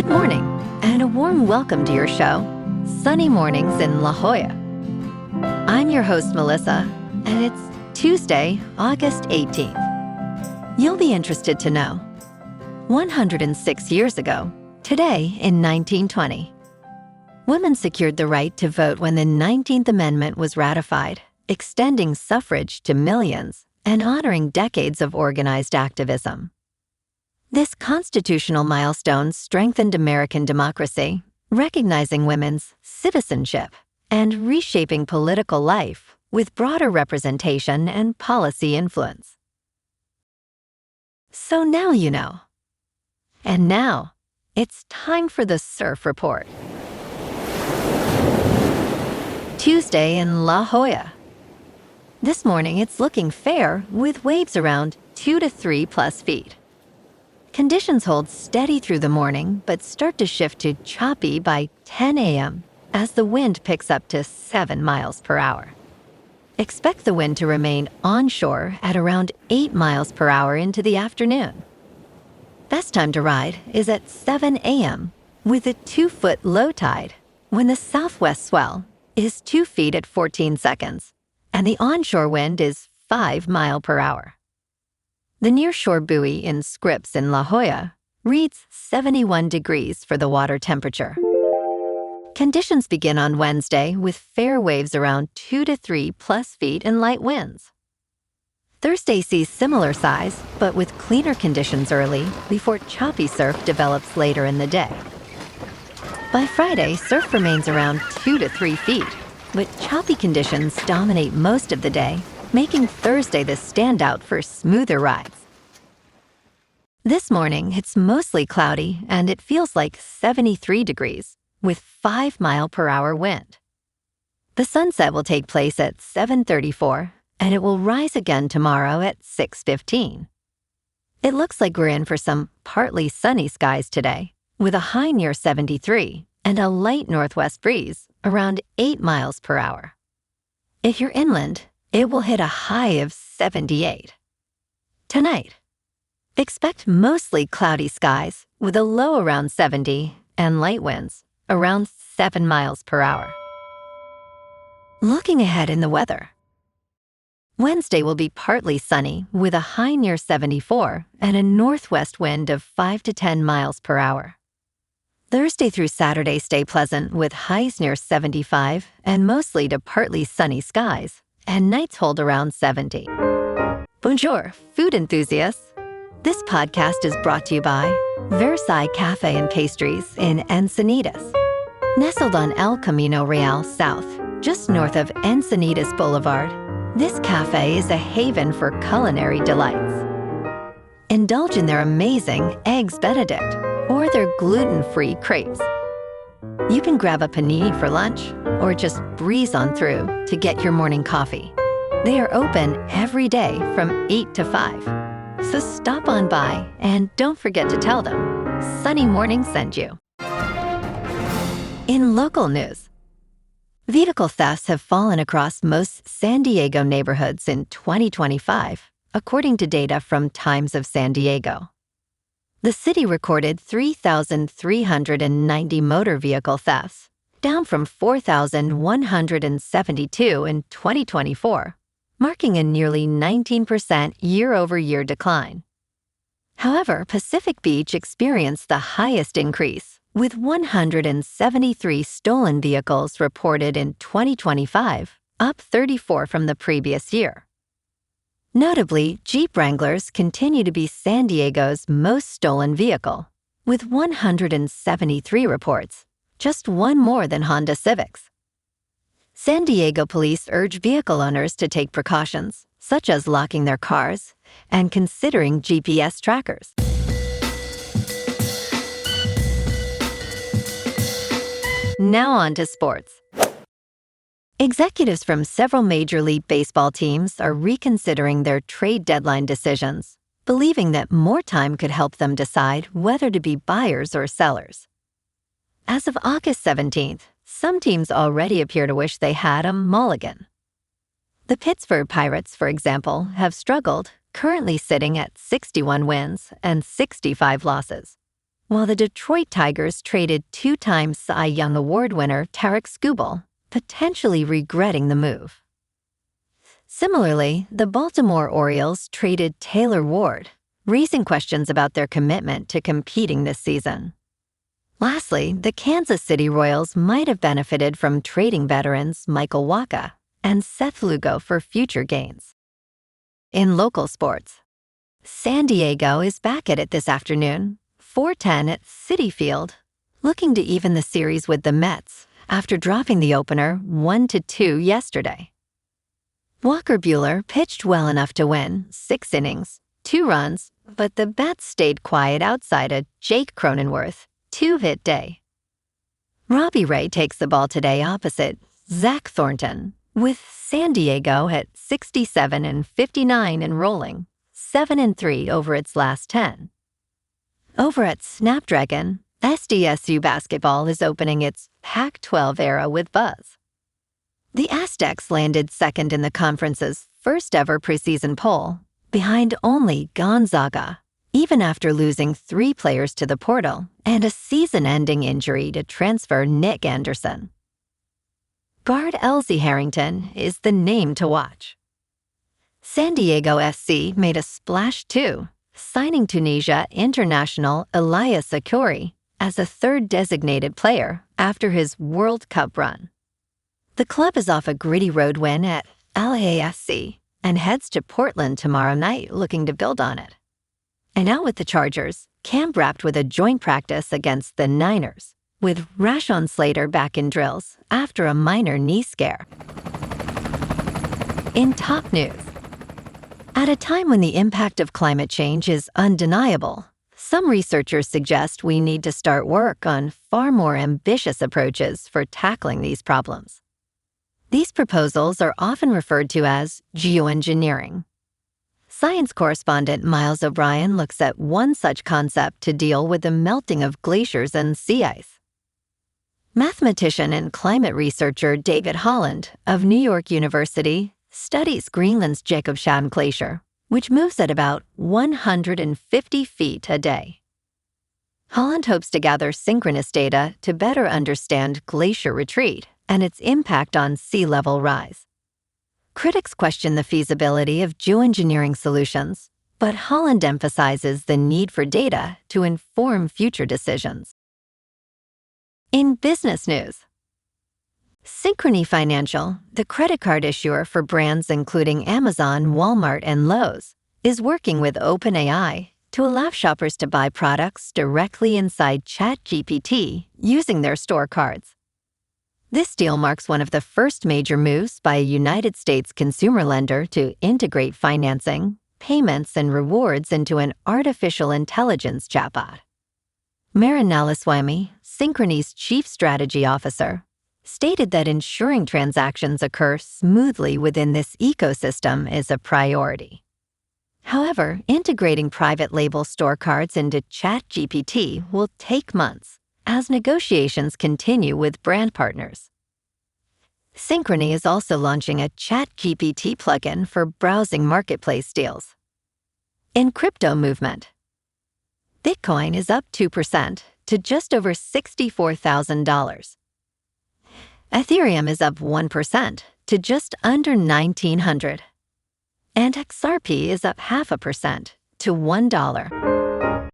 Good morning, and a warm welcome to your show, Sunny Mornings in La Jolla. I'm your host, Melissa, and it's Tuesday, August 18th. You'll be interested to know, 106 years ago, today in 1920, women secured the right to vote when the 19th Amendment was ratified, extending suffrage to millions and honoring decades of organized activism. This constitutional milestone strengthened American democracy, recognizing women's citizenship and reshaping political life with broader representation and policy influence. So now you know. And now, it's time for the Surf Report. Tuesday in La Jolla. This morning it's looking fair with waves around 2 to 3 plus feet. Conditions hold steady through the morning, but start to shift to choppy by 10 a.m. as the wind picks up to 7 miles per hour. Expect the wind to remain onshore at around 8 miles per hour into the afternoon. Best time to ride is at 7 a.m. with a 2-foot low tide when the southwest swell is 2 feet at 14 seconds and the onshore wind is 5 miles per hour. The nearshore buoy in Scripps in La Jolla reads 71 degrees for the water temperature. Conditions begin on Wednesday with fair waves around 2 to 3 plus feet and light winds. Thursday sees similar size, but with cleaner conditions early before choppy surf develops later in the day. By Friday, surf remains around 2 to 3 feet, but choppy conditions dominate most of the day, making Thursday the standout for smoother rides. This morning, it's mostly cloudy and it feels like 73 degrees with 5 mile per hour wind. The sunset will take place at 7:34 and it will rise again tomorrow at 6:15. It looks like we're in for some partly sunny skies today with a high near 73 and a light northwest breeze around 8 miles per hour. If you're inland, it will hit a high of 78. Tonight, expect mostly cloudy skies with a low around 70 and light winds around 7 miles per hour. Looking ahead in the weather. Wednesday will be partly sunny with a high near 74 and a northwest wind of 5 to 10 miles per hour. Thursday through Saturday stay pleasant with highs near 75 and mostly to partly sunny skies, and nights hold around 70. Bonjour, food enthusiasts. This podcast is brought to you by Versailles Cafe and Pastries in Encinitas. Nestled on El Camino Real South, just north of Encinitas Boulevard, this cafe is a haven for culinary delights. Indulge in their amazing Eggs Benedict or their gluten-free crepes. You can grab a panini for lunch or just breeze on through to get your morning coffee. They are open every day from 8 to 5. So stop on by and don't forget to tell them Sunny Morning sent you. In local news, vehicle thefts have fallen across most San Diego neighborhoods in 2025, according to data from Times of San Diego. The city recorded 3,390 motor vehicle thefts, down from 4,172 in 2024, marking a nearly 19% year-over-year decline. However, Pacific Beach experienced the highest increase, with 173 stolen vehicles reported in 2025, up 34 from the previous year. Notably, Jeep Wranglers continue to be San Diego's most stolen vehicle, with 173 reports, just one more than Honda Civics. San Diego police urge vehicle owners to take precautions, such as locking their cars and considering GPS trackers. Now on to sports. Executives from several Major League Baseball teams are reconsidering their trade deadline decisions, believing that more time could help them decide whether to be buyers or sellers. As of August 17th, some teams already appear to wish they had a mulligan. The Pittsburgh Pirates, for example, have struggled, currently sitting at 61 wins and 65 losses, while the Detroit Tigers traded 2-time Cy Young Award winner Tarek Skubal, potentially regretting the move. Similarly, the Baltimore Orioles traded Taylor Ward, raising questions about their commitment to competing this season. Lastly, the Kansas City Royals might have benefited from trading veterans Michael Wacha and Seth Lugo for future gains. In local sports, San Diego is back at it this afternoon, 4:10 at Citi Field, looking to even the series with the Mets after dropping the opener 1-2 yesterday. Walker Buehler pitched well enough to win 6 innings, 2 runs, but the bats stayed quiet outside a Jake Cronenworth 2-hit day. Robbie Ray takes the ball today opposite Zach Thornton, with San Diego at 67-59 and rolling, 7-3 over its last 10. Over at Snapdragon, SDSU basketball is opening its Pac-12 era with buzz. The Aztecs landed second in the conference's first-ever preseason poll, behind only Gonzaga, even after losing 3 players to the portal and a season-ending injury to transfer Nick Anderson. Guard Elsie Harrington is the name to watch. San Diego SC made a splash too, signing Tunisia international Elias Akori as a third designated player after his World Cup run. The club is off a gritty road win at LASC and heads to Portland tomorrow night looking to build on it. And out with the Chargers, camp wrapped with a joint practice against the Niners, with Rashawn Slater back in drills after a minor knee scare. In top news, at a time when the impact of climate change is undeniable, some researchers suggest we need to start work on far more ambitious approaches for tackling these problems. These proposals are often referred to as geoengineering. Science correspondent Miles O'Brien looks at one such concept to deal with the melting of glaciers and sea ice. Mathematician and climate researcher David Holland of New York University studies Greenland's Jakobshavn Glacier, which moves at about 150 feet a day. Holland hopes to gather synchronous data to better understand glacier retreat and its impact on sea level rise. Critics question the feasibility of geoengineering solutions, but Holland emphasizes the need for data to inform future decisions. In business news, Synchrony Financial, the credit card issuer for brands including Amazon, Walmart, and Lowe's, is working with OpenAI to allow shoppers to buy products directly inside ChatGPT using their store cards. This deal marks one of the first major moves by a United States consumer lender to integrate financing, payments, and rewards into an artificial intelligence chatbot. Marin Nalaswamy, Synchrony's chief strategy officer, stated that ensuring transactions occur smoothly within this ecosystem is a priority. However, integrating private label store cards into ChatGPT will take months as negotiations continue with brand partners. Synchrony is also launching a ChatGPT plugin for browsing marketplace deals. In crypto movement, Bitcoin is up 2% to just over $64,000. Ethereum is up 1% to just under $1,900. And XRP is up 0.5% to $1.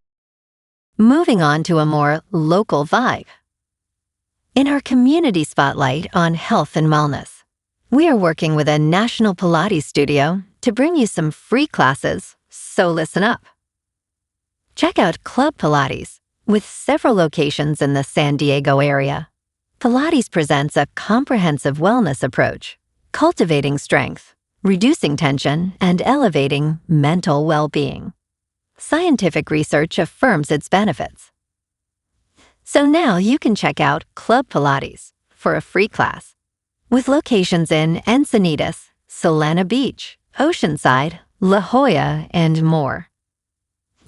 Moving on to a more local vibe. In our community spotlight on health and wellness, we are working with a national Pilates studio to bring you some free classes, so listen up. Check out Club Pilates, with several locations in the San Diego area. Pilates presents a comprehensive wellness approach, cultivating strength, reducing tension, and elevating mental well-being. Scientific research affirms its benefits. So now you can check out Club Pilates for a free class, with locations in Encinitas, Solana Beach, Oceanside, La Jolla, and more.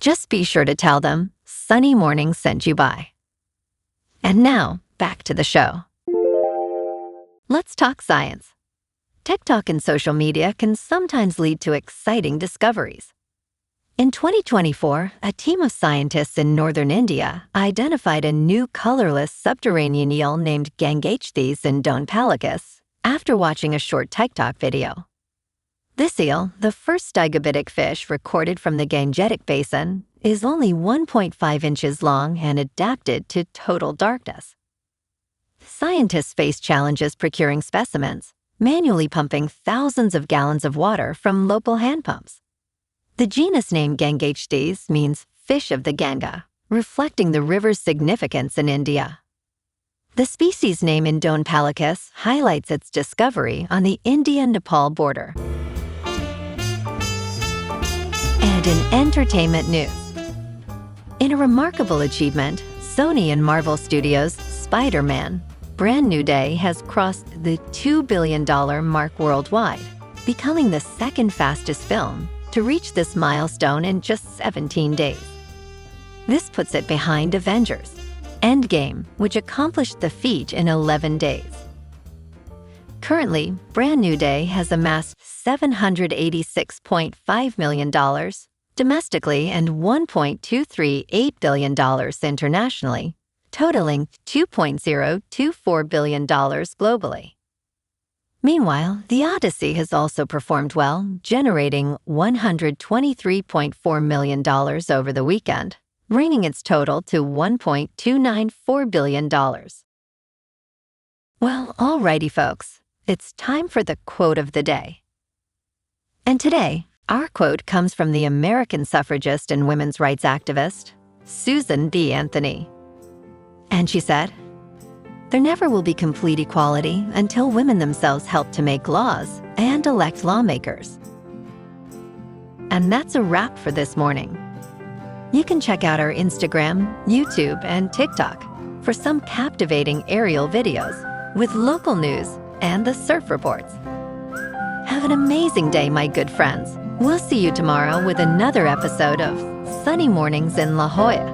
Just be sure to tell them Sunny Morning sent you by. And now, back to the show. Let's talk science. TikTok and social media can sometimes lead to exciting discoveries. In 2024, a team of scientists in northern India identified a new colorless subterranean eel named Gangachthes in Donpalacus after watching a short TikTok video. This eel, the first digobitic fish recorded from the Gangetic Basin, is only 1.5 inches long and adapted to total darkness. Scientists face challenges procuring specimens, manually pumping thousands of gallons of water from local hand pumps. The genus name Gangachthes means fish of the Ganga, reflecting the river's significance in India. The species name in Donpalacus highlights its discovery on the India-Nepal border. And in entertainment news, in a remarkable achievement, Sony and Marvel Studios' Spider-Man: Brand New Day has crossed the $2 billion mark worldwide, becoming the second fastest film to reach this milestone in just 17 days. This puts it behind Avengers: Endgame, which accomplished the feat in 11 days. Currently, Brand New Day has amassed $786.5 million domestically and $1.238 billion internationally, totaling $2.024 billion globally. Meanwhile, The Odyssey has also performed well, generating $123.4 million over the weekend, bringing its total to $1.294 billion. Well, alrighty folks, it's time for the quote of the day. And today, our quote comes from the American suffragist and women's rights activist, Susan B. Anthony. And she said, "There never will be complete equality until women themselves help to make laws and elect lawmakers." And that's a wrap for this morning. You can check out our Instagram, YouTube, and TikTok for some captivating aerial videos with local news and the surf reports. Have an amazing day, my good friends. We'll see you tomorrow with another episode of Sunny Mornings in La Jolla.